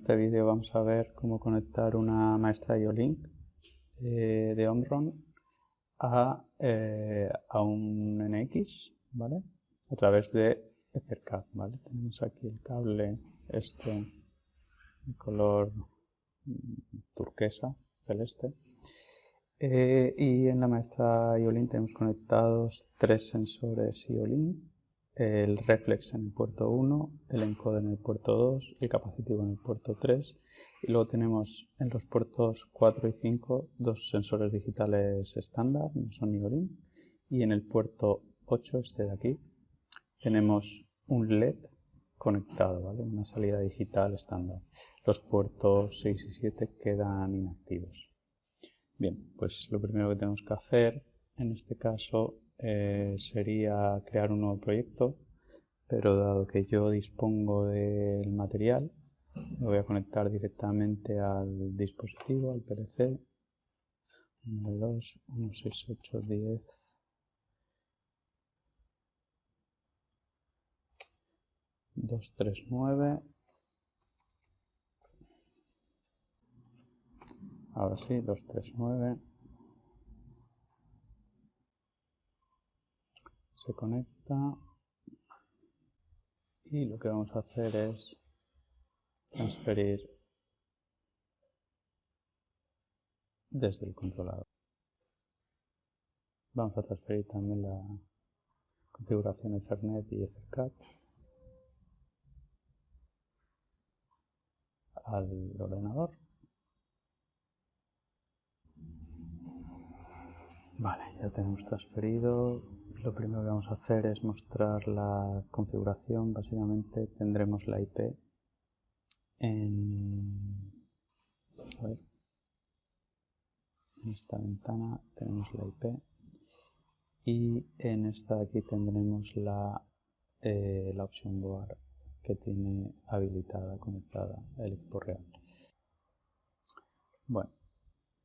este vídeo vamos a ver cómo conectar una maestra IO-Link de Omron a un NX, ¿vale? A través de Ethercat, ¿vale? Tenemos aquí el cable de color turquesa, celeste. Y en la maestra IO-Link tenemos conectados tres sensores IO-Link, el reflex en el puerto 1, el encoder en el puerto 2 y el capacitivo en el puerto 3. Y luego tenemos en los puertos 4 y 5 dos sensores digitales estándar, no son IO-Link. Y en el puerto 8, este de aquí, tenemos un LED conectado, ¿vale? Una salida digital estándar. Los puertos 6 y 7 quedan inactivos. Bien, pues lo primero que tenemos que hacer en este caso sería crear un nuevo proyecto, pero dado que yo dispongo del material, me voy a conectar directamente al dispositivo, al PLC. 1, 2, 1, 6, 8, 10. 2, 3, 9. Ahora sí, 2, 3, 9. Se conecta. Y lo que vamos a hacer es transferir desde el controlador. Vamos a transferir también la configuración Ethernet y Ethercat al ordenador. Vale, ya tenemos transferido. Lo primero que vamos a hacer es mostrar la configuración. Básicamente tendremos la IP en esta ventana tenemos la IP y en esta de aquí tendremos la opción board que tiene habilitada, conectada el equipo real. Bueno,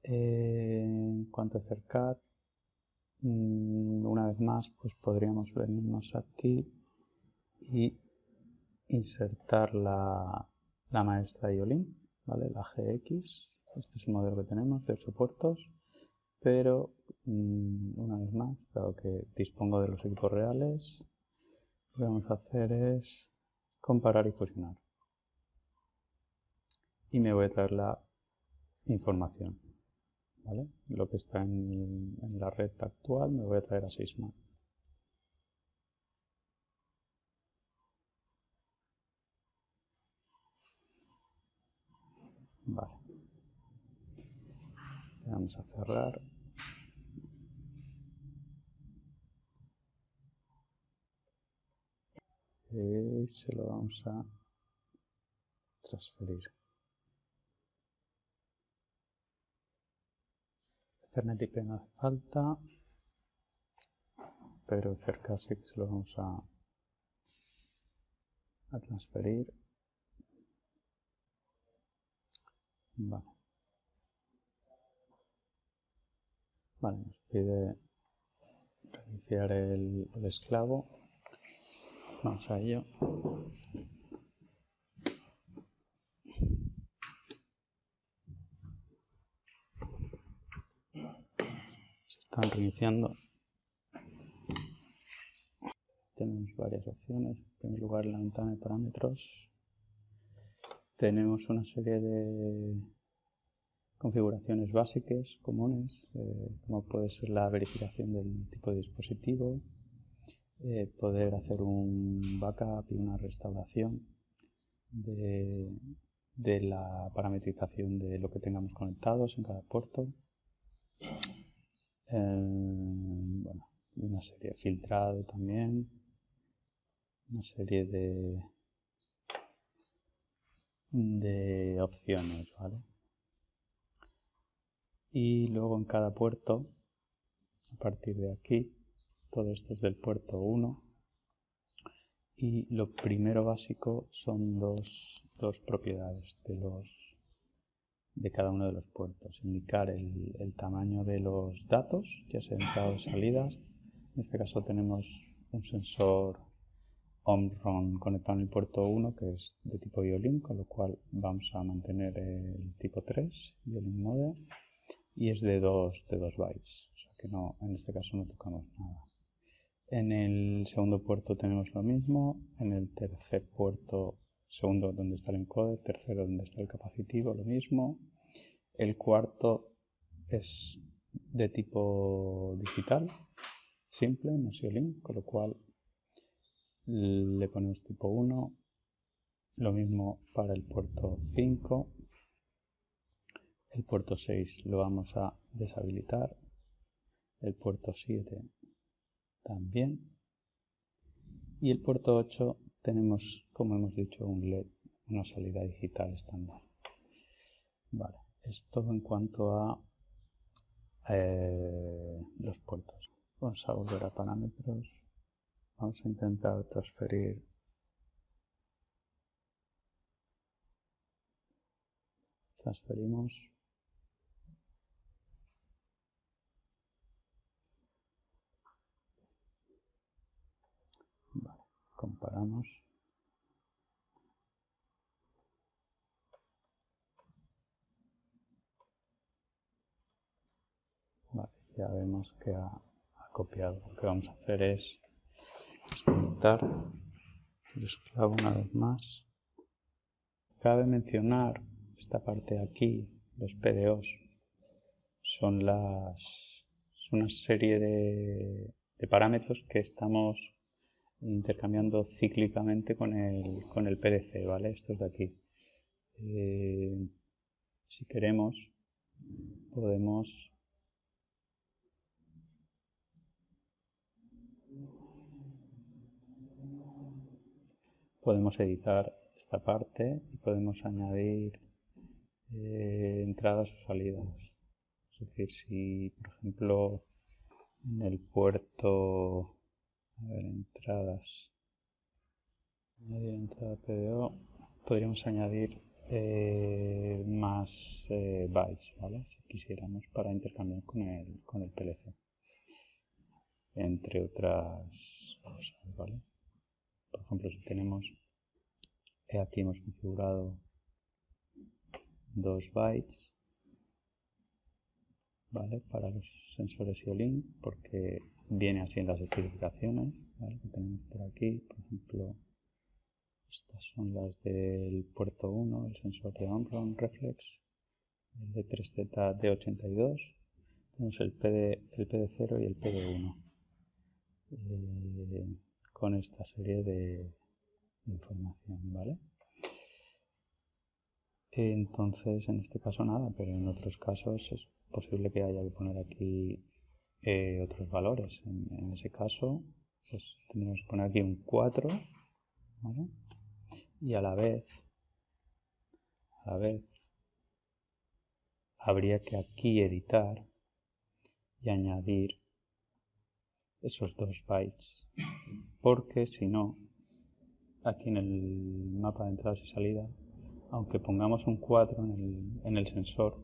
en cuanto a Ethercat, una vez más, pues podríamos venirnos aquí y insertar la maestra IO-Link, ¿vale? La GX. Este es el modelo que tenemos de 8 puertos, pero una vez más, dado que dispongo de los equipos reales, lo que vamos a hacer es comparar y fusionar. Y me voy a traer la información, ¿vale? Lo que está en la red actual me voy a traer a Sysmap. Vale. Le vamos a cerrar. Y se lo vamos a transferir. Ethernet IP no hace falta, pero cerca sí que se lo vamos a transferir. Vale. Vale, nos pide reiniciar el esclavo. Vamos a ello. Se están reiniciando. Tenemos varias opciones. En primer lugar, en la ventana de parámetros tenemos una serie de configuraciones básicas, comunes, como puede ser la verificación del tipo de dispositivo, poder hacer un backup y una restauración de la parametrización de lo que tengamos conectados en cada puerto. Bueno, una serie de filtrado también, una serie de opciones, ¿vale? Y luego en cada puerto, a partir de aquí, todo esto es del puerto 1 y lo primero básico son dos propiedades de cada uno de los puertos. Indicar el tamaño de los datos, ya sea entradas o salidas. En este caso tenemos un sensor Omron conectado en el puerto 1, que es de tipo IO-Link, con lo cual vamos a mantener el tipo 3, IO-Link Mode, y es de 2 bytes, o sea que no, en este caso no tocamos nada. En el segundo puerto tenemos lo mismo, en el tercer puerto, segundo donde está el encoder, tercero donde está el capacitivo, lo mismo. El cuarto es de tipo digital, simple, no es IO-Link, con lo cual le ponemos tipo 1, lo mismo para el puerto 5, el puerto 6 lo vamos a deshabilitar, el puerto 7 también, y el puerto 8 tenemos, como hemos dicho, un LED, una salida digital estándar. Vale, esto en cuanto a los puertos. Vamos a volver a parámetros, vamos a intentar transferir transferimos. Vale, comparamos. Vale, ya vemos que ha copiado. Lo que vamos a hacer es desconectar el esclavo una vez más. Cabe mencionar esta parte de aquí, los PDOs, son una serie de parámetros que estamos intercambiando cíclicamente con el PDC, ¿vale? Estos de aquí. Si queremos, podemos editar esta parte y podemos añadir entradas o salidas. Es decir, si por ejemplo en el puerto, a ver, entradas, añadir entrada PDO, podríamos añadir más bytes, ¿vale? Si quisiéramos, para intercambiar con el PLC, entre otras cosas, ¿vale? Por ejemplo, si tenemos, aquí hemos configurado 2 bytes, ¿vale? Para los sensores IO-Link, porque viene así en las especificaciones, ¿vale? Que tenemos por aquí, por ejemplo, estas son las del puerto 1, el sensor de Omron Reflex, el D3Z D82, tenemos el PD0 y el PD1, con esta serie de información, ¿vale? Entonces, en este caso nada, pero en otros casos es posible que haya que poner aquí otros valores. En ese caso, pues tendríamos que poner aquí un 4, ¿vale? Y a la vez habría que aquí editar y añadir esos 2 bytes, porque si no, aquí en el mapa de entradas y salidas, aunque pongamos un 4 en el sensor,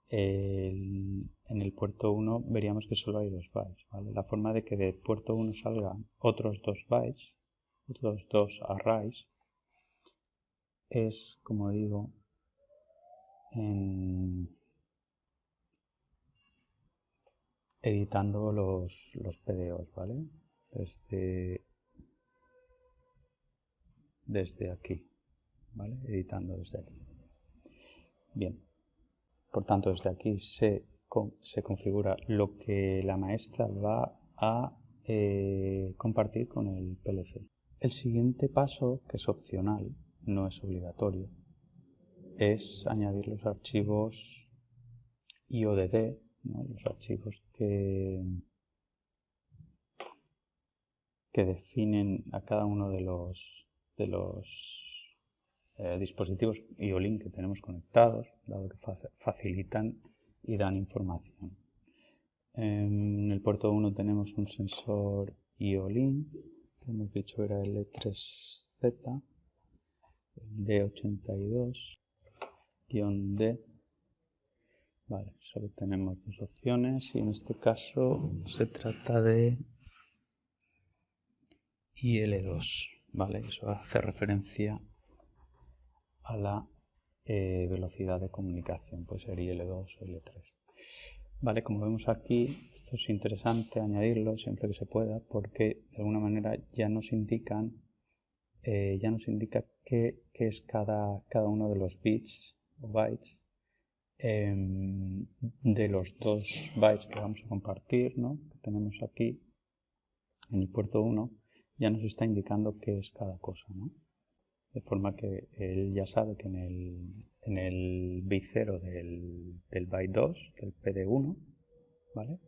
en el puerto 1 veríamos que solo hay 2 bytes, ¿vale? La forma de que de puerto 1 salgan otros 2 bytes, otros 2 arrays, es, como digo, editando los PDOs, ¿vale? Desde aquí, ¿vale? Editando desde aquí. Bien, por tanto, desde aquí se configura lo que la maestra va a compartir con el PLC. El siguiente paso, que es opcional, no es obligatorio, es añadir los archivos IODD, ¿no? Los archivos que definen a cada uno de los dispositivos IO-Link que tenemos conectados, dado que facilitan y dan información. En el puerto 1 tenemos un sensor IO-Link, que hemos dicho era el E3Z, el D82-D. Vale, solo tenemos 2 opciones y en este caso se trata de y L2, ¿vale? Eso hace referencia a la velocidad de comunicación, puede ser IL2 o IL3. Vale, como vemos aquí, esto es interesante añadirlo siempre que se pueda, porque de alguna manera ya nos indica qué es cada uno de los bits o bytes de los 2 bytes que vamos a compartir, ¿no? Que tenemos aquí en el puerto 1, ya nos está indicando qué es cada cosa, ¿no? De forma que él ya sabe que en el bit 0 del byte 2, del PD1, ¿vale?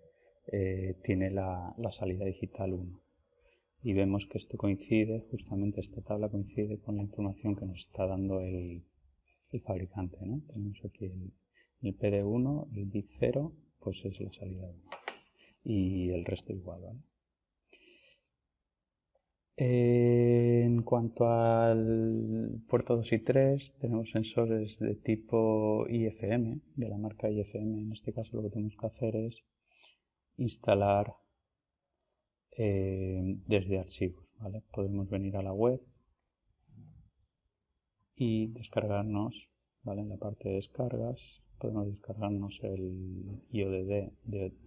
Tiene la salida digital 1. Y vemos que esto coincide, justamente esta tabla coincide con la información que nos está dando el fabricante, ¿no? Tenemos aquí el PD1, el bit 0, pues es la salida 1. Y el resto igual, ¿vale? En cuanto al puerto 2 y 3, tenemos sensores de tipo IFM, de la marca IFM. En este caso lo que tenemos que hacer es instalar desde archivos, ¿vale? Podemos venir a la web y descargarnos, ¿vale? En la parte de descargas podemos descargarnos el IODD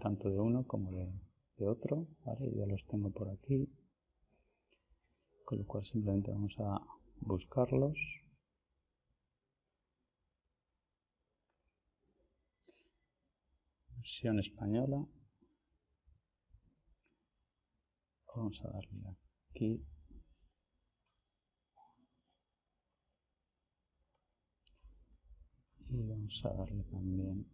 tanto de uno como de otro, ¿vale? Ya los tengo por aquí, con lo cual simplemente vamos a buscarlos. Versión española. Vamos a darle aquí. Y vamos a darle también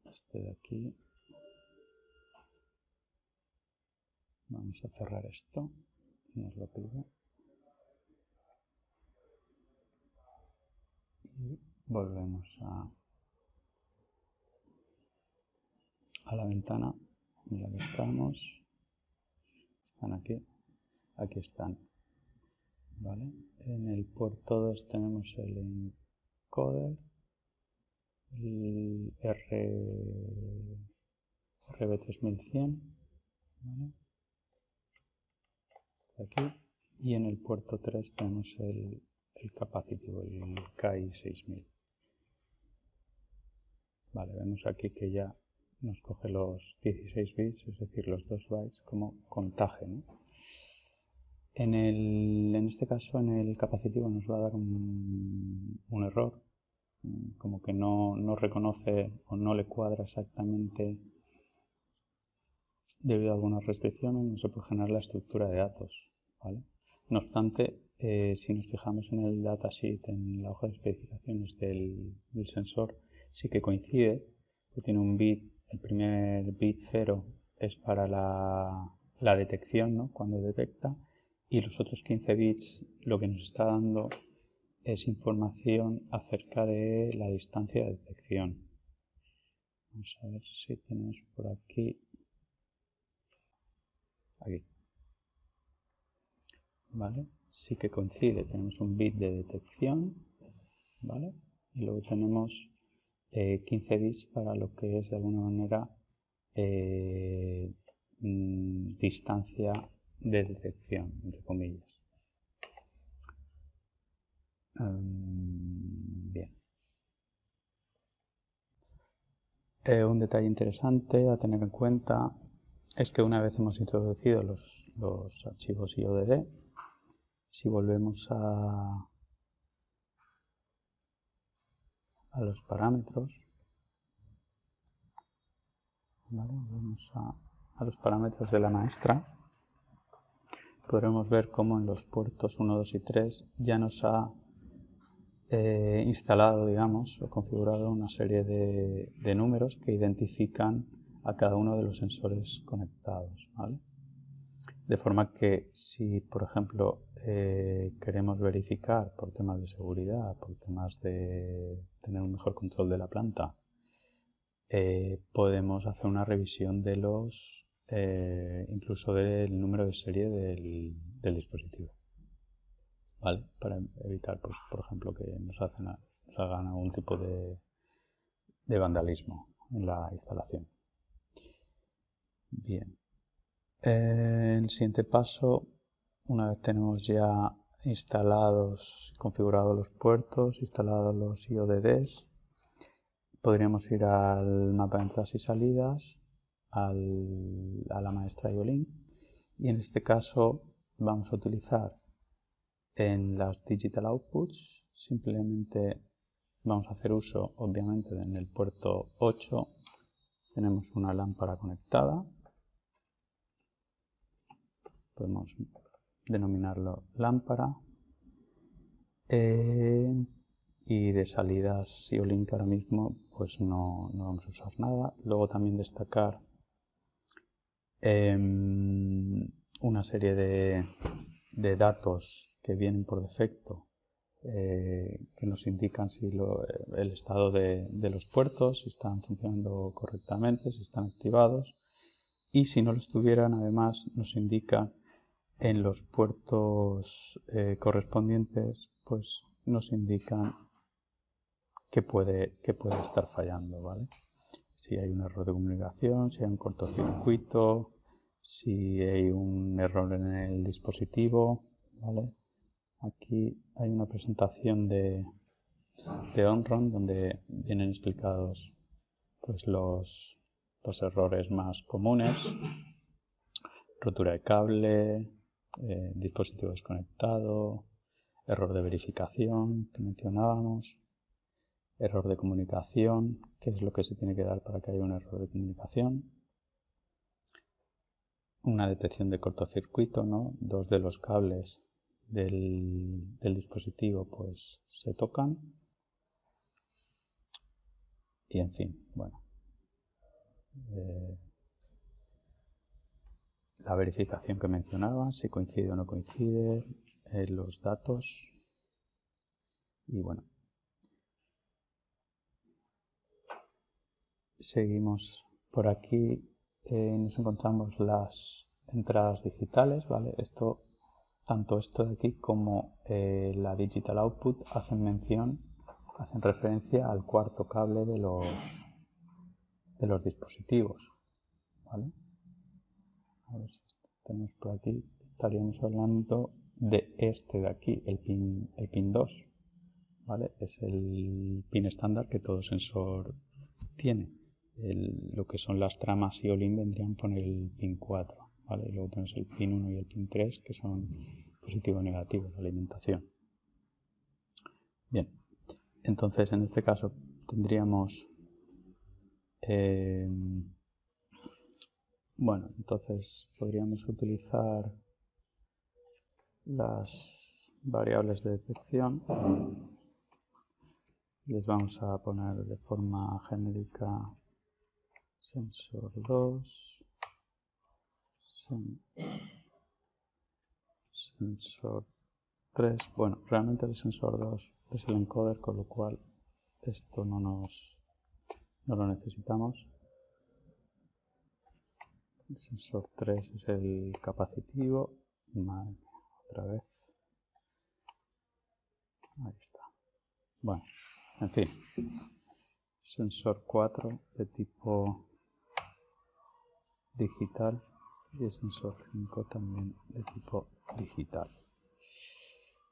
este de aquí. Vamos a cerrar esto. Nos lo pide. Y volvemos a la ventana en la que estamos. Están aquí están, ¿vale? En el puerto 2 tenemos el encoder, el RB3100, ¿vale? Aquí. Y en el puerto 3 tenemos el capacitivo, el KI6000. Vale, vemos aquí que ya nos coge los 16 bits, es decir, los 2 bytes como contaje, ¿no? En este caso, en el capacitivo nos va a dar un error, como que no reconoce o no le cuadra exactamente, debido a algunas restricciones, no se puede generar la estructura de datos, ¿vale? No obstante, si nos fijamos en el datasheet, en la hoja de especificaciones del sensor, sí que coincide, que tiene un bit, el primer bit 0 es para la detección, ¿no? Cuando detecta, y los otros 15 bits lo que nos está dando es información acerca de la distancia de detección. Vamos a ver si tenemos por aquí. ¿Vale? Sí que coincide, tenemos un bit de detección, ¿vale? Y luego tenemos 15 bits para lo que es de alguna manera distancia de detección, entre comillas. Bien. Un detalle interesante a tener en cuenta es que una vez hemos introducido los archivos IODD, si volvemos a los parámetros, ¿vale? Vamos a los parámetros de la maestra, podremos ver cómo en los puertos 1, 2 y 3 ya nos ha instalado, digamos, o configurado una serie de números que identifican a cada uno de los sensores conectados, ¿vale? De forma que si, por ejemplo, queremos verificar por temas de seguridad, por temas de tener un mejor control de la planta, podemos hacer una revisión de incluso del número de serie del dispositivo, ¿vale? Para evitar, pues, por ejemplo, que nos hagan algún tipo vandalismo en la instalación. Bien. El siguiente paso, una vez tenemos ya instalados, configurados los puertos, instalados los IODDs, podríamos ir al mapa de entradas y salidas, a la maestra IO-Link, y en este caso vamos a utilizar en las Digital Outputs, simplemente vamos a hacer uso, obviamente, en el puerto 8 tenemos una lámpara conectada, podemos denominarlo lámpara, y de salidas IO-Link ahora mismo pues no vamos a usar nada. Luego también destacar una serie de datos que vienen por defecto, que nos indican si el estado de los puertos, si están funcionando correctamente, si están activados, y si no lo estuvieran, además nos indica en los puertos correspondientes, pues nos indican que puede estar fallando, ¿vale? Si hay un error de comunicación, si hay un cortocircuito, si hay un error en el dispositivo, ¿vale? Aquí hay una presentación de Omron donde vienen explicados pues los errores más comunes: rotura de cable, dispositivo desconectado, error de verificación que mencionábamos, error de comunicación, qué es lo que se tiene que dar para que haya un error de comunicación, una detección de cortocircuito, ¿no? Dos de los cables del dispositivo pues se tocan, y en fin, bueno, la verificación que mencionaba, si coincide o no coincide, los datos, y bueno, seguimos por aquí. Nos encontramos las entradas digitales, ¿vale? Tanto esto de aquí como la Digital Output hacen referencia al cuarto cable de los dispositivos, ¿vale? A ver si tenemos por aquí, estaríamos hablando de este de aquí, el pin 2, ¿vale? Es el pin estándar que todo sensor tiene. Lo que son las tramas IO-Link vendrían con el pin 4, ¿vale? Y luego tenemos el pin 1 y el pin 3, que son positivo y negativo de alimentación. Bien, entonces en este caso tendríamos bueno, entonces podríamos utilizar las variables de detección. Les vamos a poner de forma genérica sensor 2, sensor 3. Bueno, realmente el sensor 2 es el encoder, con lo cual esto no lo necesitamos. El sensor 3 es el capacitivo. Vale, otra vez. Ahí está. Bueno, en fin. Sensor 4 de tipo digital y el sensor 5 también de tipo digital.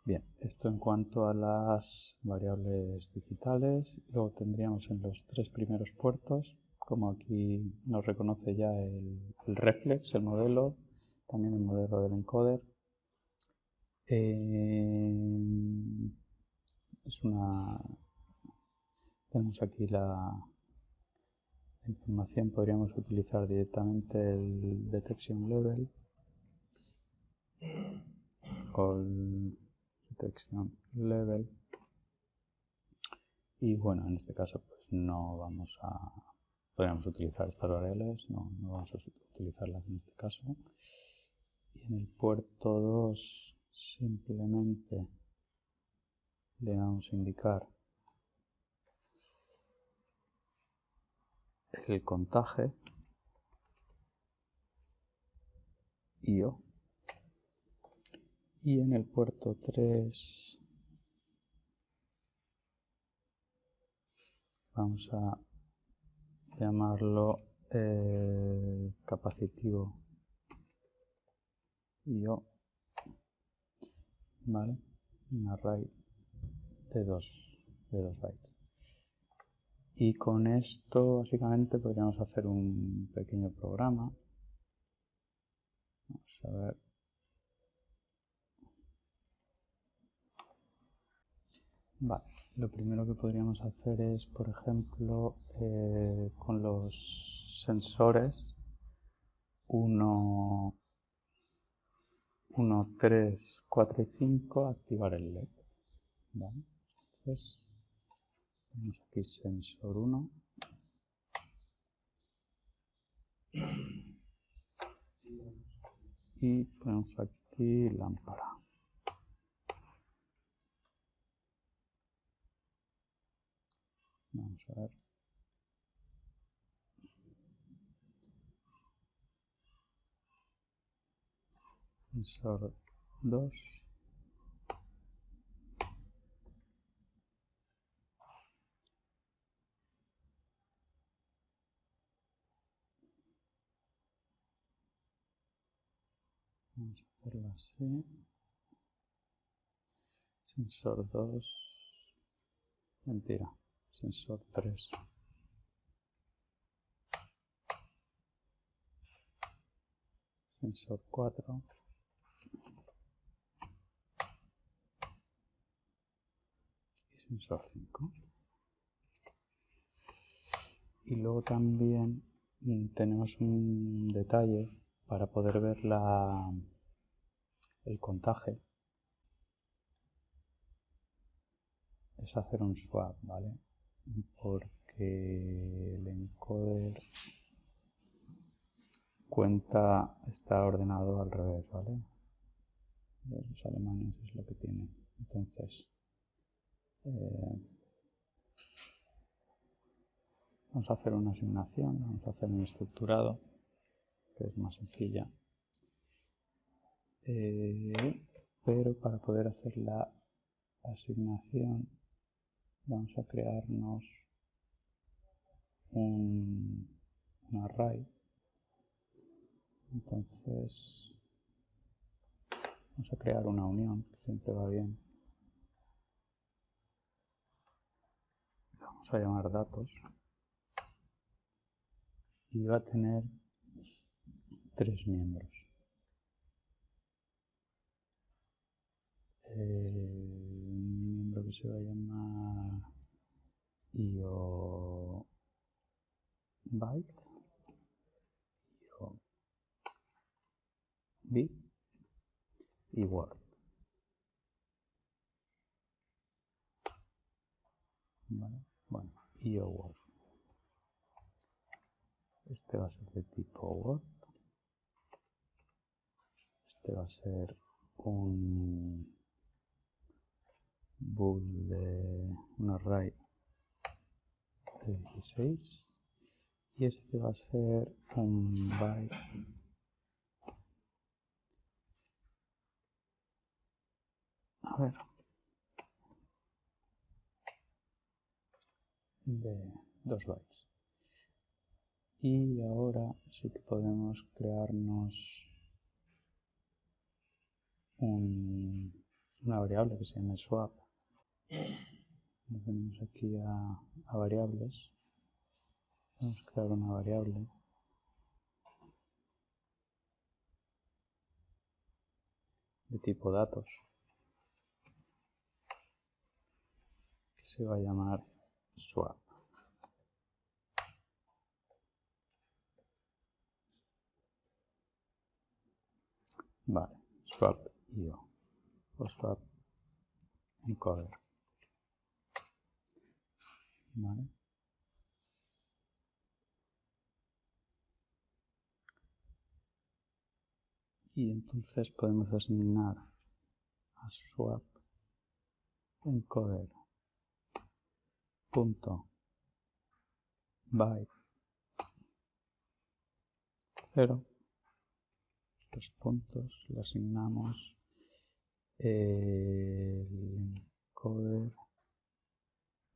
Bien, esto en cuanto a las variables digitales. Luego tendríamos en los tres primeros puertos, como aquí nos reconoce ya el reflex, el modelo, también el modelo del encoder. Tenemos aquí la información, podríamos utilizar directamente el detection level o el detection level, y bueno, en este caso pues podríamos utilizar estas variables, no vamos a utilizarlas en este caso. Y en el puerto 2 simplemente le vamos a indicar el contaje IO, y en el puerto 3 vamos a llamarlo capacitivo IO, ¿vale? Un array de 2 bytes. Y con esto básicamente podríamos hacer un pequeño programa. Vamos a ver. Vale, lo primero que podríamos hacer es, por ejemplo, con los sensores 1, 3, 4 y 5 activar el LED. ¿Vale? Entonces, tenemos aquí sensor 1. Y ponemos aquí lámpara. Vamos a ver. Sensor 2. Vamos a hacerlo así. Sensor 2. Mentira. Sensor 3. Sensor 4. Y sensor 5. Y luego también tenemos un detalle para poder ver el contaje. Es hacer un swap, ¿vale? Porque el encoder está ordenado al revés, ¿vale? Los alemanes es lo que tienen. Entonces, vamos a hacer una asignación, vamos a hacer un estructurado, que es más sencilla. Pero para poder hacer la asignación, vamos a crearnos un array. Entonces, vamos a crear una unión, que siempre va bien. Vamos a llamar datos. Y va a tener 3 miembros. Un miembro que se va a llamar IO byte, IO bit y word. ¿Vale? Bueno, IO word. Este va a ser de tipo word. Este va a ser un bool de un array de 16. Y este va a ser un byte de 2 bytes. Y ahora sí que podemos crearnos una variable que se llama swap. Nos venimos aquí a variables. Vamos a crear una variable de tipo datos que se va a llamar swap. Vale, swap IO o swap encoder. Vale. Y entonces podemos asignar a swap encoder punto byte 0, 2 puntos, le asignamos el encoder,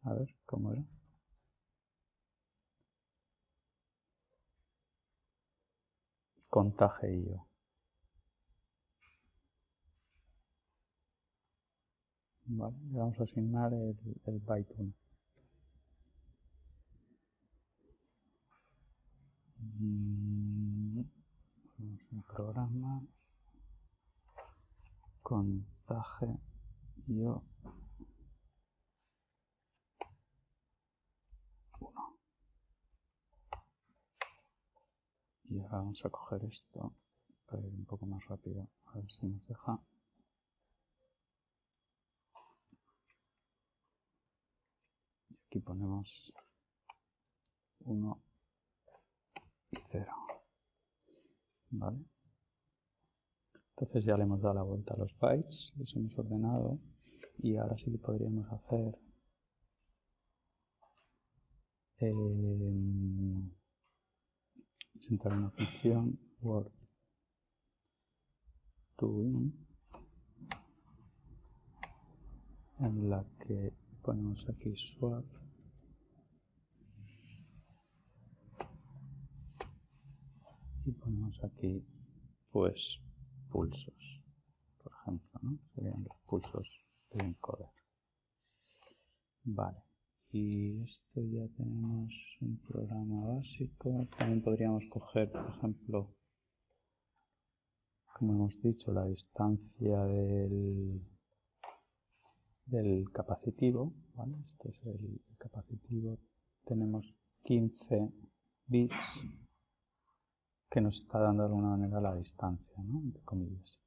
a ver, ¿cómo era? con tag.io. Vale, le vamos a asignar el byte 1. Un programa con tag.io 1. Y ahora vamos a coger esto para ir un poco más rápido, a ver si nos deja. Y aquí ponemos 1 y 0. ¿Vale? Entonces ya le hemos dado la vuelta a los bytes, los hemos ordenado y ahora sí que podríamos hacer presentar una función word to in en la que ponemos aquí swap y ponemos aquí pues pulsos, por ejemplo, ¿no? Serían los pulsos del encoder. Vale, y esto ya tenemos un programa básico. También podríamos coger, por ejemplo, como hemos dicho, la distancia del capacitivo, ¿vale? Este es el capacitivo. Tenemos 15 bits que nos está dando de alguna manera la distancia, ¿no? Entre comillas.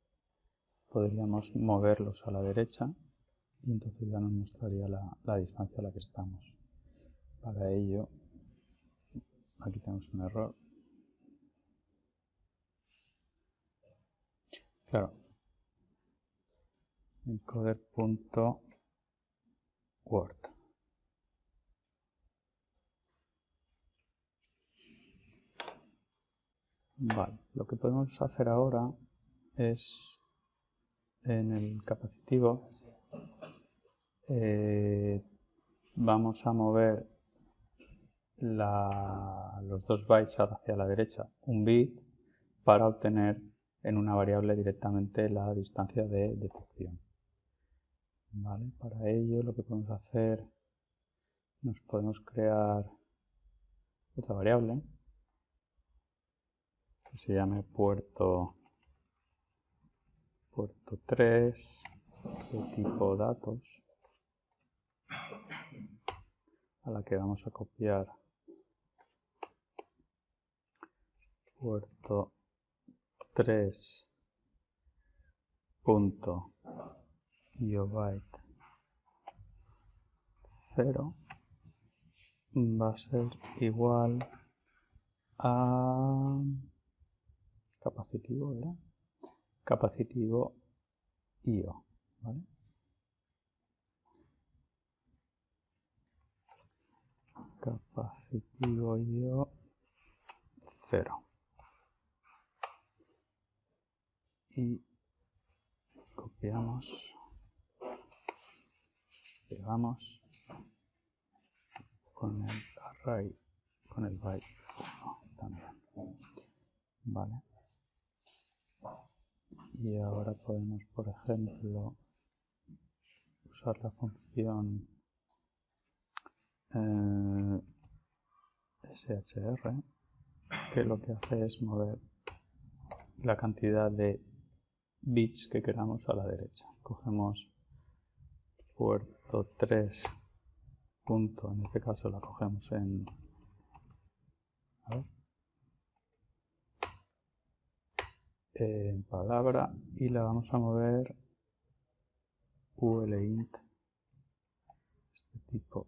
Podríamos moverlos a la derecha y entonces ya nos mostraría la distancia a la que estamos. Para ello, aquí tenemos un error. Claro, encoder.word. Vale, lo que podemos hacer ahora es en el capacitivo vamos a mover los 2 bytes hacia la derecha un bit para obtener en una variable directamente la distancia de detección. Vale, para ello lo que podemos hacer, nos podemos crear otra variable que se llame puerto 3 de tipo datos, a la que vamos a copiar puerto 3 punto iobyte 0 va a ser igual a capacitivo, ¿verdad? Capacitivo io, ¿vale? Capacitivo io 0. Y copiamos, pegamos con el array, con el byte 1 también. Vale. Y ahora podemos, por ejemplo, usar la función shr, que lo que hace es mover la cantidad de bits que queramos a la derecha. Cogemos puerto 3 punto, en este caso la cogemos en palabra y la vamos a mover ulint, este tipo,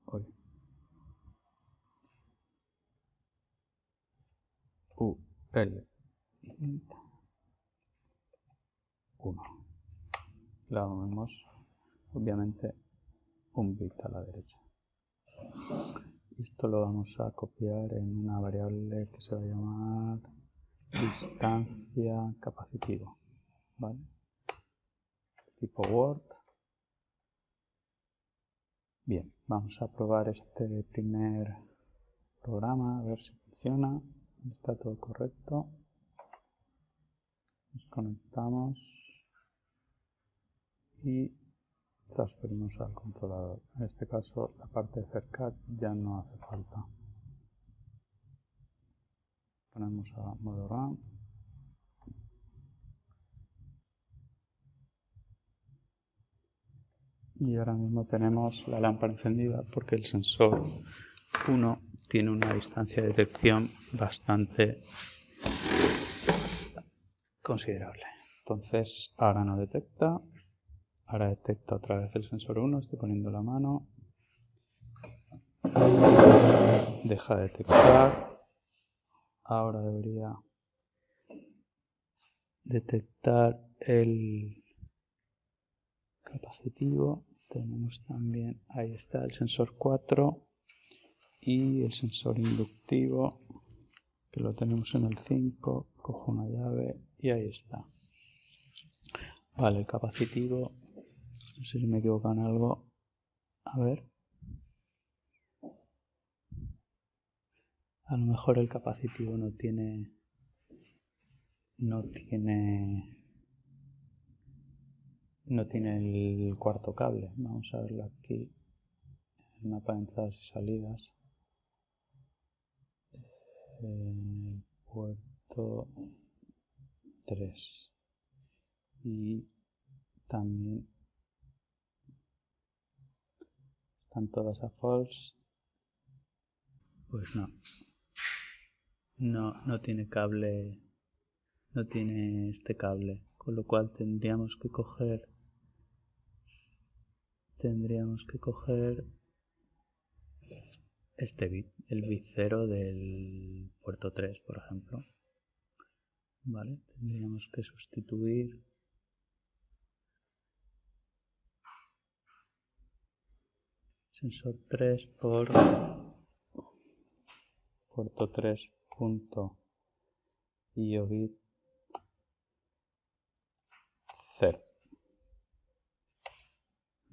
ulint 1. La movemos obviamente un bit a la derecha. Esto lo vamos a copiar en una variable que se va a llamar distancia capacitivo, ¿vale? Tipo Word. Bien, vamos a probar este primer programa a ver si funciona. Está todo correcto. Nos conectamos y transferimos al controlador. En este caso la parte de FairCAD ya no hace falta. Ponemos a modo RAM. Y ahora mismo tenemos la lámpara encendida porque el sensor 1 tiene una distancia de detección bastante considerable. Entonces ahora no detecta. Ahora detecta otra vez el sensor 1. Estoy poniendo la mano. Deja de detectar. Ahora debería detectar el capacitivo. Tenemos también, ahí está el sensor 4 y el sensor inductivo, que lo tenemos en el 5. Cojo una llave y ahí está. Vale, el capacitivo, no sé si me equivoco en algo. A ver. A lo mejor el capacitivo no tiene el cuarto cable. Vamos a verlo aquí. El mapa de entradas y salidas. En el puerto 3. Y también están todas a false. Pues no tiene cable, no tiene este cable, con lo cual tendríamos que coger este bit, el bit 0 del puerto 3, por ejemplo. Vale, tendríamos que sustituir sensor 3 por puerto 3 punto IO bit 0.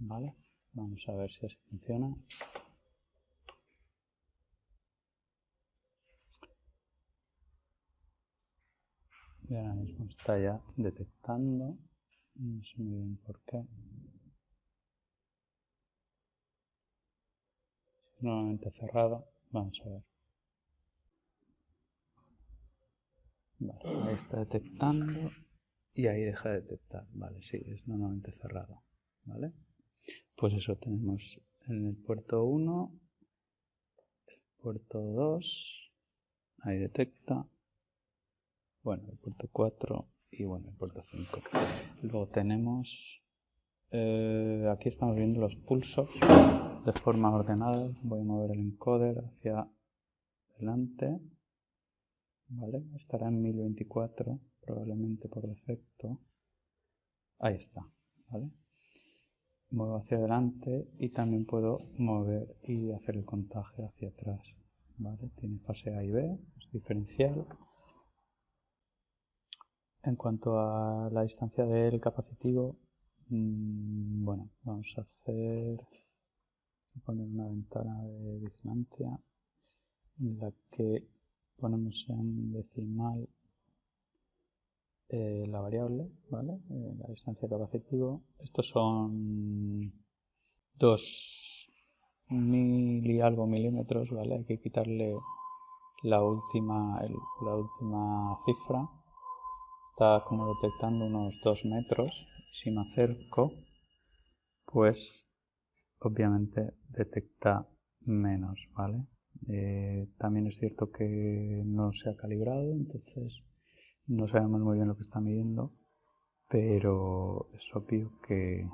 Vale, vamos a ver si así funciona. Y ahora mismo está ya detectando, no sé muy bien por qué. Nuevamente cerrado, vamos a ver. Vale, ahí está detectando y ahí deja de detectar. Vale, sí, es normalmente cerrado. Vale, pues eso tenemos en el puerto 1, el puerto 2, ahí detecta. Bueno, el puerto 4 y bueno, el puerto 5. Luego tenemos, aquí estamos viendo los pulsos de forma ordenada. Voy a mover el encoder hacia adelante. Vale, estará en 1024 probablemente por defecto. Ahí está, ¿vale? Muevo hacia adelante y también puedo mover y hacer el contaje hacia atrás, ¿vale? Tiene fase A y B, es diferencial. En cuanto a la distancia del capacitivo, bueno, vamos a poner una ventana de vigilancia en la que ponemos en decimal la variable, ¿vale? La distancia de capacitivo. Estos son 2000 y algo milímetros, ¿vale? Hay que quitarle la última cifra. Está como detectando unos 2 metros. Si me acerco, pues obviamente detecta menos, ¿vale? También es cierto que no se ha calibrado, entonces no sabemos muy bien lo que está midiendo, pero es obvio que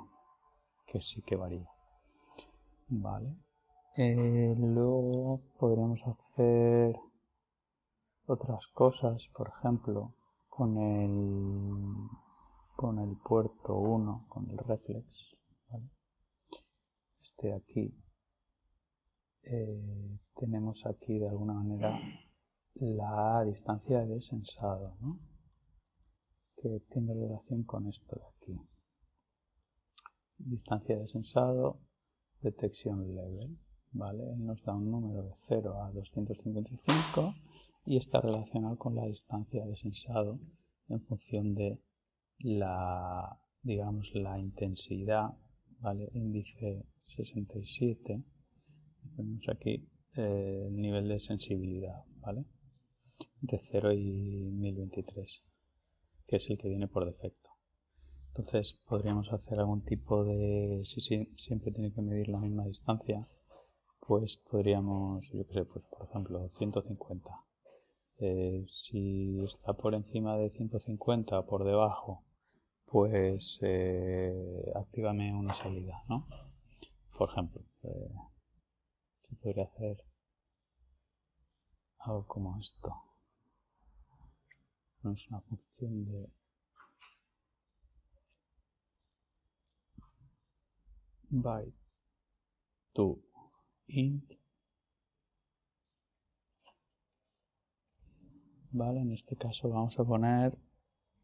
sí que varía. Vale. Luego podríamos hacer otras cosas, por ejemplo, con el puerto 1, con el reflex, ¿vale? Este aquí. Tenemos aquí de alguna manera la distancia de sensado, ¿no? Que tiene relación con esto de aquí. Distancia de sensado, detección level, ¿vale? Él nos da un número de 0 a 255 y está relacionado con la distancia de sensado en función de la, digamos, la intensidad, ¿vale? Índice 67, ponemos aquí el nivel de sensibilidad, ¿vale? De 0 y 1023, que es el que viene por defecto. Entonces podríamos hacer algún tipo de, si siempre tiene que medir la misma distancia, pues podríamos, yo qué sé, pues por ejemplo 150. Si está por encima de 150 o por debajo, pues actívame una salida, ¿no? Por ejemplo, se podría hacer algo como esto. No es una función de byte to int, vale. En este caso vamos a poner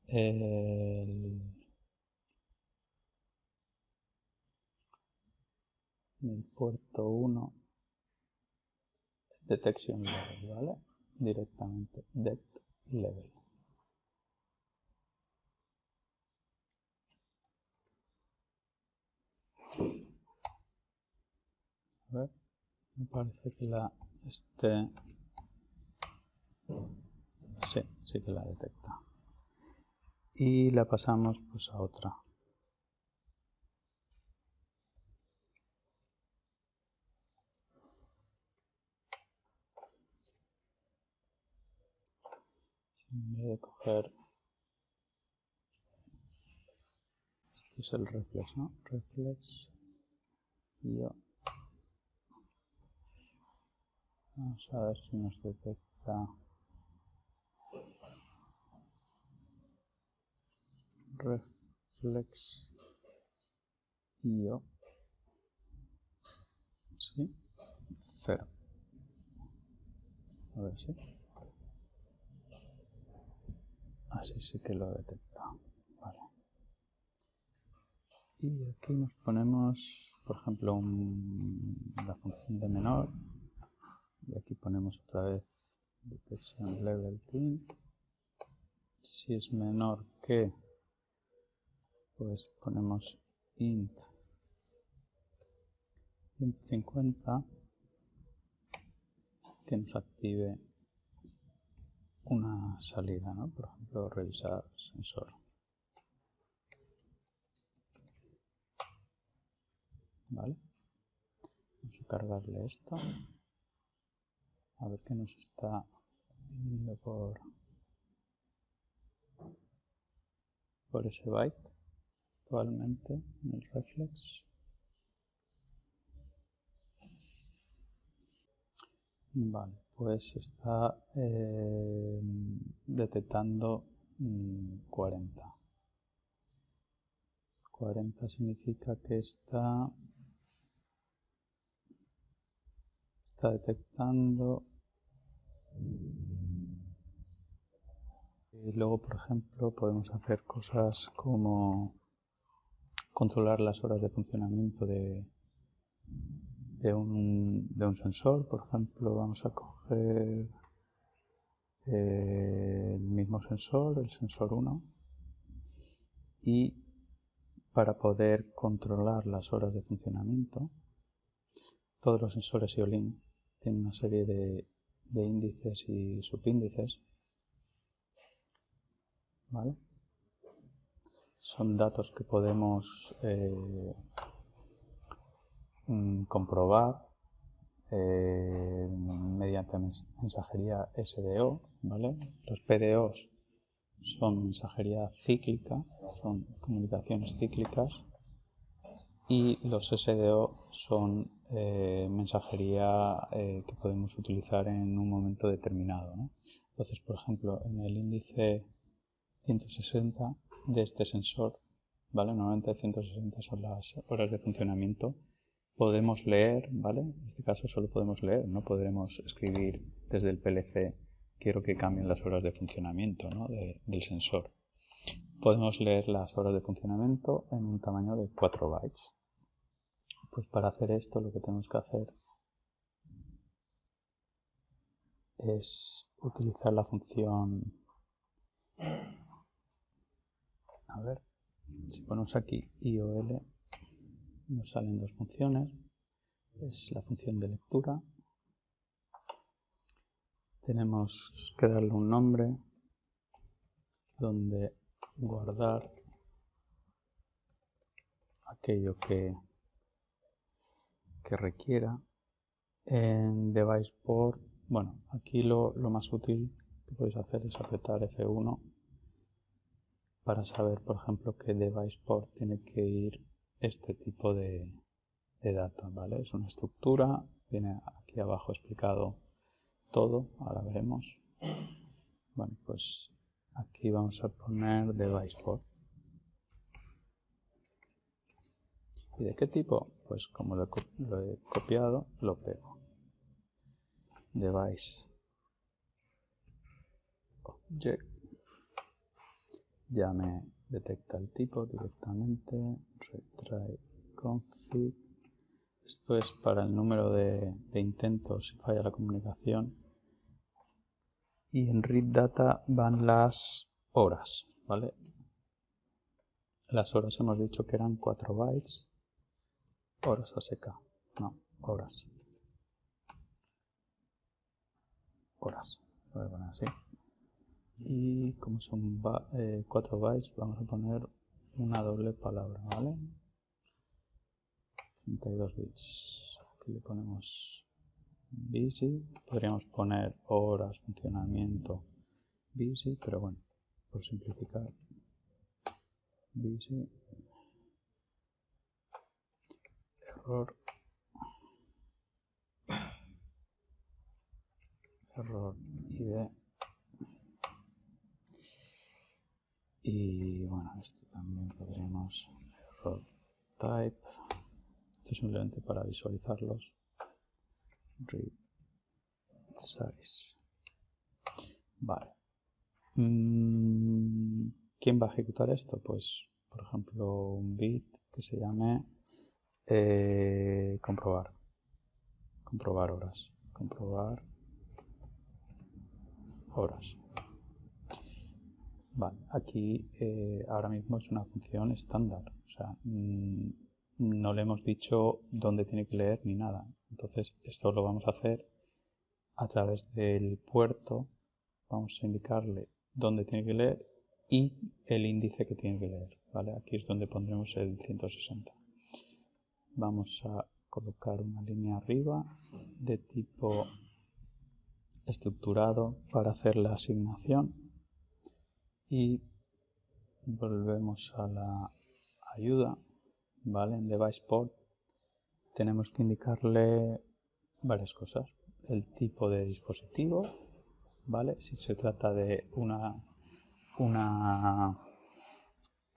el puerto 1 detection level, vale, directamente depth level. A ver, me parece que la sí que la detecta. Y la pasamos pues a otra. En vez de coger, este es el reflex, ¿no? Reflex. Y yo, vamos a ver si nos detecta reflex. Y yo, sí, 0. A ver si. Así sí que lo detecta. Vale. Y aquí nos ponemos, por ejemplo, la función de menor. Y aquí ponemos otra vez detection level team. Si es menor que, pues ponemos int 150, que nos active una salida, ¿no? Por ejemplo, revisar sensor. ¿Vale? Vamos a cargarle esto. A ver qué nos está pidiendo por ese byte actualmente en el reflex. Vale, pues está detectando 40. 40 significa que está detectando. Luego, por ejemplo, podemos hacer cosas como controlar las horas de funcionamiento de un sensor. Por ejemplo, vamos a coger el mismo sensor, el sensor 1, y para poder controlar las horas de funcionamiento, todos los sensores IO-Link tienen una serie de índices y subíndices, ¿vale? Son datos que podemos comprobar mediante mensajería SDO, ¿vale? Los PDOs son mensajería cíclica, son comunicaciones cíclicas, y los SDO son mensajería que podemos utilizar en un momento determinado, ¿no? Entonces, por ejemplo, en el índice 160 de este sensor, ¿vale? Normalmente 160 son las horas de funcionamiento. Podemos leer, ¿vale? En este caso solo podemos leer, no podremos escribir desde el PLC quiero que cambien las horas de funcionamiento, ¿no? del sensor. Podemos leer las horas de funcionamiento en un tamaño de 4 bytes. Pues para hacer esto lo que tenemos que hacer es utilizar la función, a ver, si ponemos aquí IOL nos salen dos funciones, es la función de lectura, tenemos que darle un nombre donde guardar aquello que requiera. En DevicePort, bueno, aquí lo más útil que podéis hacer es apretar F1 para saber, por ejemplo, que DevicePort tiene que ir este tipo de datos, ¿vale? Es una estructura, viene aquí abajo explicado todo, ahora veremos. Bueno, pues aquí vamos a poner DevicePort. ¿Y de qué tipo? Pues como lo he copiado, lo pego. Device Object. Ya me detecta el tipo directamente. Retry config. Esto es para el número de intentos si falla la comunicación. Y en read data van las horas, ¿vale? Las horas hemos dicho que eran 4 bytes. Horas ASK. No, horas. Horas. Voy a poner así. Y como son 4 bytes, vamos a poner una doble palabra, ¿vale? 32 bits. Aquí le ponemos busy. Podríamos poner horas, funcionamiento, busy, pero bueno, por simplificar, busy, error, ID. Y bueno, esto también podríamos error type. Esto es simplemente para visualizarlos. Read size. Vale. ¿Quién va a ejecutar esto? Pues, por ejemplo, un bit que se llame comprobar. Comprobar horas. Comprobar horas. Vale, aquí ahora mismo es una función estándar. O sea, no le hemos dicho dónde tiene que leer ni nada. Entonces, esto lo vamos a hacer a través del puerto. Vamos a indicarle dónde tiene que leer y el índice que tiene que leer, ¿vale? Aquí es donde pondremos el 160. Vamos a colocar una línea arriba de tipo estructurado para hacer la asignación y volvemos a la ayuda, ¿vale? En DevicePort tenemos que indicarle varias cosas. El tipo de dispositivo, ¿vale? Si se trata de un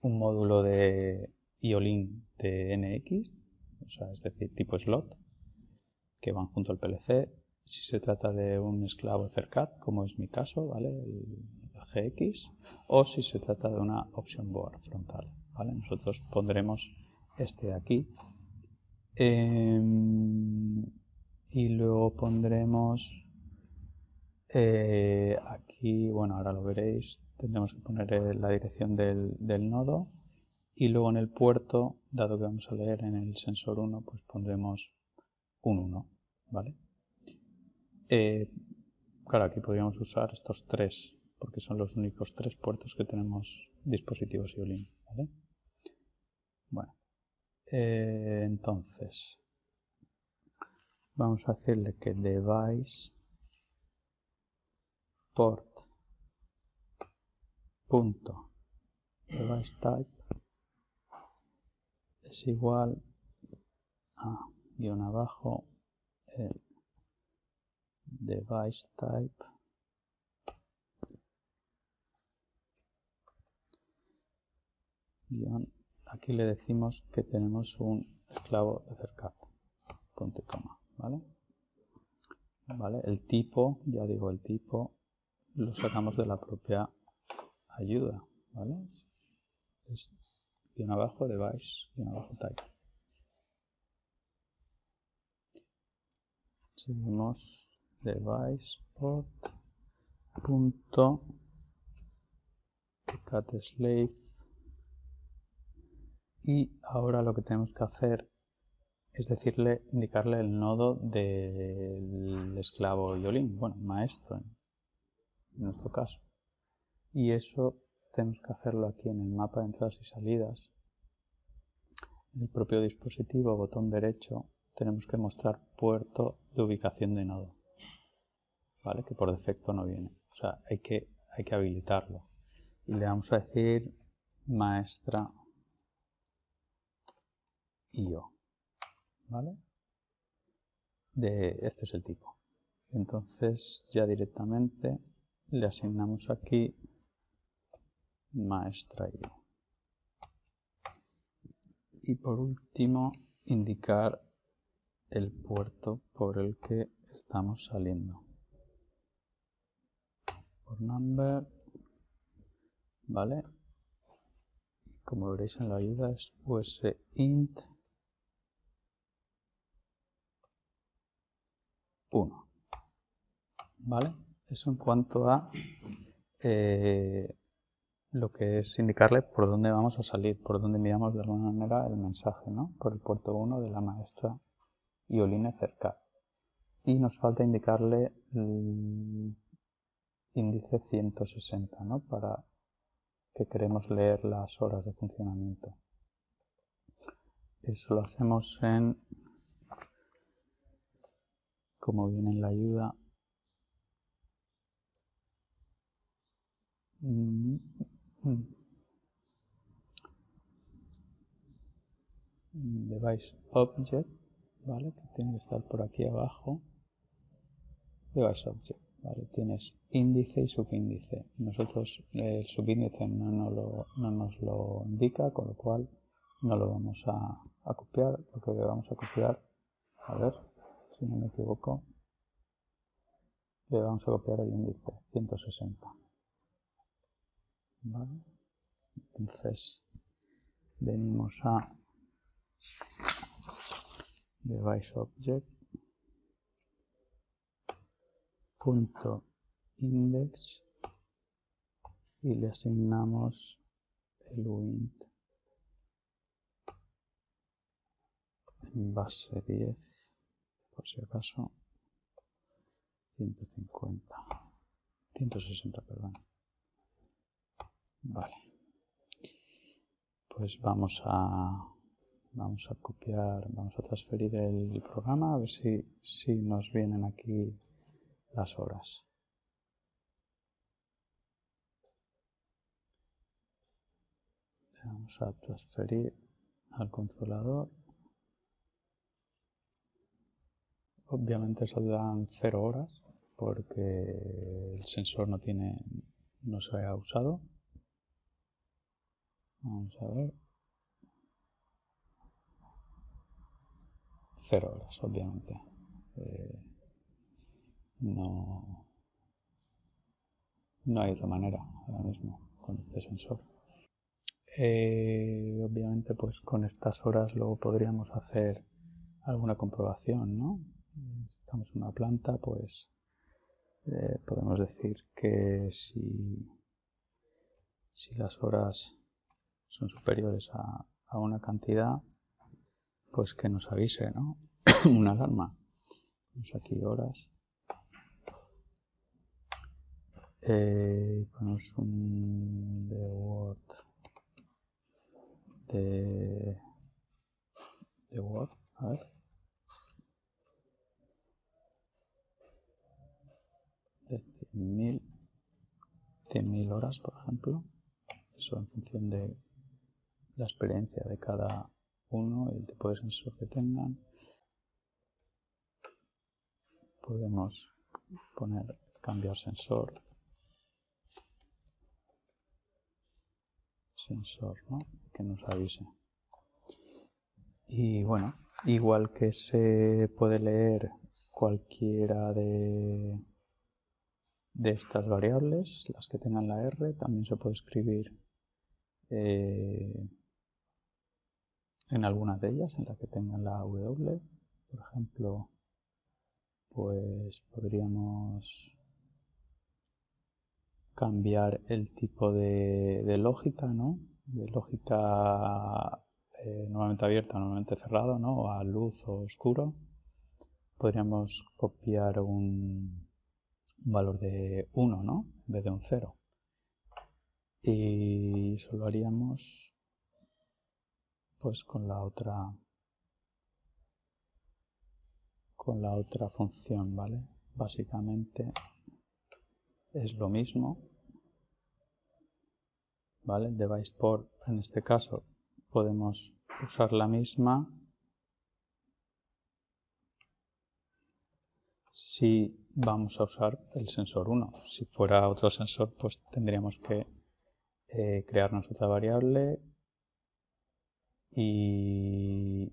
módulo de IO-Link de NX, o sea, es decir, tipo slot, que van junto al PLC. Si se trata de un esclavo Ethercat, como es mi caso, ¿vale? El GX, o si se trata de una option board frontal, ¿vale? Nosotros pondremos este de aquí. Y luego pondremos aquí, bueno, ahora lo veréis, tendremos que poner la dirección del nodo y luego en el puerto, dado que vamos a leer en el sensor 1, pues pondremos un 1, ¿vale? Claro, aquí podríamos usar estos tres, porque son los únicos tres puertos que tenemos dispositivos IO-Link, ¿vale? Bueno, entonces vamos a decirle que device port punto device type es igual a guión abajo device type guión, aquí le decimos que tenemos un esclavo Ethercat, punto y coma, ¿vale? ¿Vale? El tipo, ya digo, el tipo lo sacamos de la propia ayuda, ¿vale? Es guión abajo device, guión abajo type. Seguimos device port punto cat slave, y ahora lo que tenemos que hacer es indicarle el nodo del esclavo Yolin, bueno, maestro en nuestro caso, y eso tenemos que hacerlo aquí en el mapa de entradas y salidas. En el propio dispositivo, botón derecho, tenemos que mostrar puerto de ubicación de nodo, ¿vale? Que por defecto no viene, o sea, hay que habilitarlo, y le vamos a decir maestra IO, ¿vale? Este es el tipo. Entonces ya directamente le asignamos aquí maestra IO. Y por último, indicar el puerto por el que estamos saliendo. Por number, ¿vale? Y como veréis en la ayuda es usint 1, ¿vale? Eso en cuanto a lo que es indicarle por dónde vamos a salir, por dónde enviamos de alguna manera el mensaje, ¿no? Por el puerto 1 de la maestra Ioline cerca. Y nos falta indicarle el índice 160, ¿no? Para que queremos leer las horas de funcionamiento. Eso lo hacemos en, como viene en la ayuda, device object, ¿vale? Que tiene que estar por aquí abajo. Device object, ¿vale? Tienes índice y subíndice. Nosotros el subíndice no nos lo indica, con lo cual no lo vamos a copiar. Lo que vamos a copiar, a ver si no me equivoco, le vamos a copiar el índice 160, ¿vale? Entonces venimos a device object punto index y le asignamos el uint en base 10, por si acaso 160, perdón. Vale, pues vamos a copiar, vamos a transferir el programa a ver si nos vienen aquí las horas. Le vamos a transferir al controlador. Obviamente saldrán 0 horas porque el sensor no se ha usado. Vamos a ver. 0 horas, obviamente. No hay otra manera ahora mismo con este sensor. Obviamente pues con estas horas luego podríamos hacer alguna comprobación, ¿no? Si estamos en una planta, pues podemos decir que si las horas son superiores a una cantidad, pues que nos avise, ¿no? Una alarma. Ponemos aquí horas. Ponemos un the word a ver, de 100.000 horas, por ejemplo. Eso en función de la experiencia de cada uno y el tipo de sensor que tengan. Podemos poner cambiar sensor, ¿no? Que nos avise. Y bueno, igual que se puede leer cualquiera de estas variables, las que tengan la R, también se puede escribir en alguna de ellas, en la que tengan la W. Por ejemplo, pues podríamos cambiar el tipo de lógica, ¿no? De lógica normalmente abierta, normalmente cerrado, ¿no? O a luz o oscuro. Podríamos copiar un valor de 1, ¿no? En vez de un 0. Y eso lo haríamos pues con la otra función, ¿vale? Básicamente es lo mismo, ¿vale? DevicePort, en este caso, podemos usar la misma si vamos a usar el sensor 1. Si fuera otro sensor, pues tendríamos que crearnos otra variable y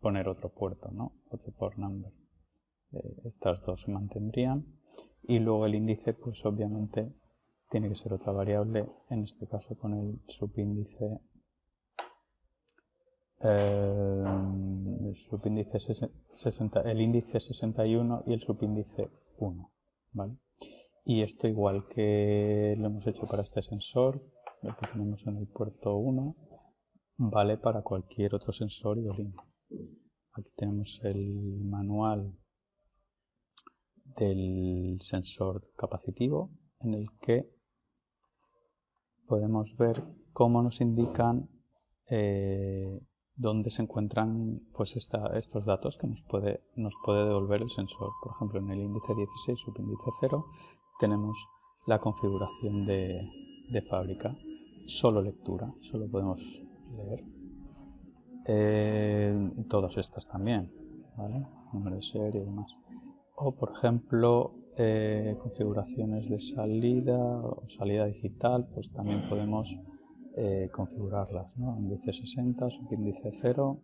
poner otro puerto, ¿no? Otro port number. Estas dos se mantendrían. Y luego el índice, pues obviamente tiene que ser otra variable, en este caso con el subíndice el índice 61 y el subíndice 1, ¿vale? Y esto, igual que lo hemos hecho para este sensor, lo que tenemos en el puerto 1, vale para cualquier otro sensor IO-Link. Aquí tenemos el manual del sensor capacitivo, en el que podemos ver cómo nos indican dónde se encuentran pues estos datos que nos puede devolver el sensor. Por ejemplo, en el índice 16, subíndice 0, tenemos la configuración de fábrica. Solo lectura, solo podemos leer. Todas estas también, ¿vale? Número de serie y demás. O, por ejemplo, configuraciones de salida o salida digital, pues también podemos configurarlas, ¿no? Índice 60, subíndice 0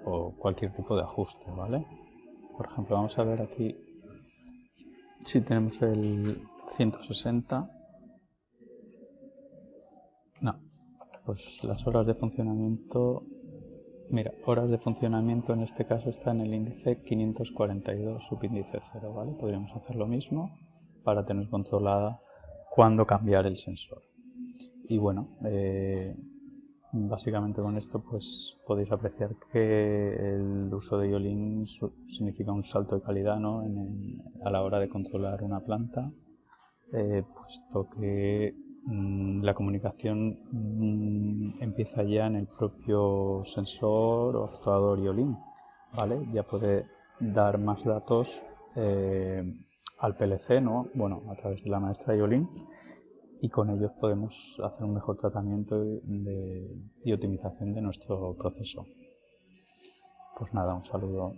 o cualquier tipo de ajuste, ¿vale? Por ejemplo, vamos a ver aquí si tenemos el 160. No, pues las horas de funcionamiento. Mira, horas de funcionamiento en este caso está en el índice 542, subíndice 0, ¿vale? Podríamos hacer lo mismo para tener controlada cuándo cambiar el sensor. Y bueno, básicamente con esto pues podéis apreciar que el uso de IO-Link significa un salto de calidad, ¿no? A la hora de controlar una planta, puesto que la comunicación empieza ya en el propio sensor o actuador IO-Link, ¿vale? Ya puede dar más datos al PLC, ¿no? Bueno, a través de la maestra IO-Link, y con ellos podemos hacer un mejor tratamiento y optimización de nuestro proceso. Pues nada, un saludo.